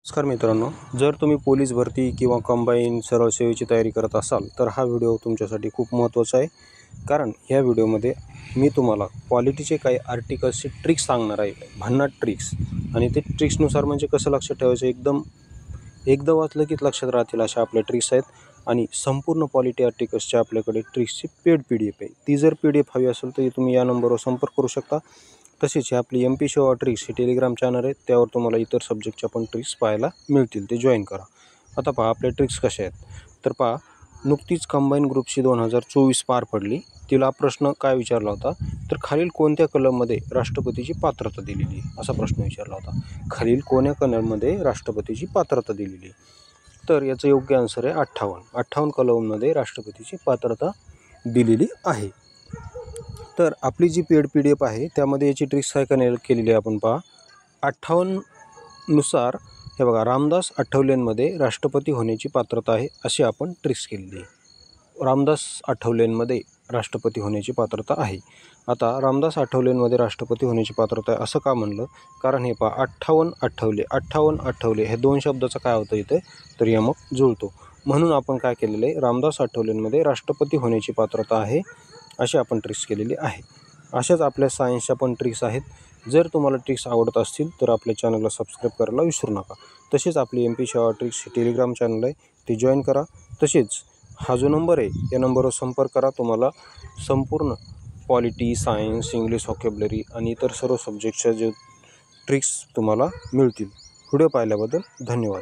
नमस्कार मित्रांनो, जर तुम्ही पोलीस भरती किंवा कंबाईन सराव सेवेची तयारी करत असाल तर हा व्हिडिओ तुमच्यासाठी खूप महत्त्वाचा आहे. कारण ह्या व्हिडिओमध्ये मी तुम्हाला पॉलिटीचे काही आर्टिकल्सचे ट्रिक्स सांगणार आहे, भन्नाट ट्रिक्स. आणि ते ट्रिक्सनुसार म्हणजे कसं लक्षात ठेवायचं, एकदम एकदा वाचलं की लक्षात राहतील अशा आपल्या ट्रिक्स आहेत. आणि संपूर्ण पॉलिटी आर्टिकल्सच्या आपल्याकडे ट्रिक्सची पेड PDF आहे. ती जर PDF हवी असेल तर तुम्ही या नंबरवर संपर्क करू शकता. तसेच ही आपली MP शोवा ट्रिक्स हे टेलिग्राम चॅनल आहे, त्यावर तुम्हाला इतर सब्जेक्टच्या पण ट्रिक्स पाहायला मिळतील, ते जॉईन करा. आता पहा आपल्या ट्रिक्स कशा आहेत. तर पहा, नुकतीच कंबाईन ग्रुपची 2024 पार पडली. तिला प्रश्न काय विचारला होता, तर खालील कोणत्या कलममध्ये राष्ट्रपतीची पात्रता दिलेली आहे, असा प्रश्न विचारला होता. खालील कोण्या कलममध्ये राष्ट्रपतीची पात्रता दिलेली आहे, तर याचं योग्य आन्सर आहे 58 कलममध्ये राष्ट्रपतीची पात्रता दिलेली आहे. तर आपली जी पेड PDF आहे त्यामध्ये याची ट्रिक्स काय केलेली आहे आपण पहा. 58 नुसार हे बघा, रामदास आठवलेंमध्ये राष्ट्रपती होण्याची पात्रता आहे अशी आपण ट्रिक्स केलेली आहे. रामदास आठवलेंमध्ये राष्ट्रपती होण्याची पात्रता आहे. आता रामदास आठवलेंमध्ये राष्ट्रपती होण्याची पात्रता आहे असं का म्हणलं, कारण हे पहा 58 आठवले हे दोन शब्दाचं काय होतं इथे, तर यमक जुळतो. म्हणून आपण काय केलेलं आहे, रामदास आठवलेंमध्ये राष्ट्रपती होण्याची पात्रता आहे अशी आपण ट्रिक्स केलेली आहे. अशाच आपल्या सायन्सच्या पण ट्रिक्स आहेत. जर तुम्हाला ट्रिक्स आवडत असतील तर आपल्या चॅनलला सबस्क्राईब करायला विसरू नका. तसेच आपली MP शोवा ट्रिक्स हे टेलिग्राम चॅनल आहे, ते जॉईन करा. तसेच हा जो नंबर आहे या नंबरवर संपर्क करा. तुम्हाला संपूर्ण पॉलिटी, सायन्स, इंग्लिश व्होकॅब्युलरी आणि इतर सर्व सब्जेक्टच्या जे ट्रिक्स तुम्हाला मिळतील. व्हिडिओ पाहिल्याबद्दल धन्यवाद.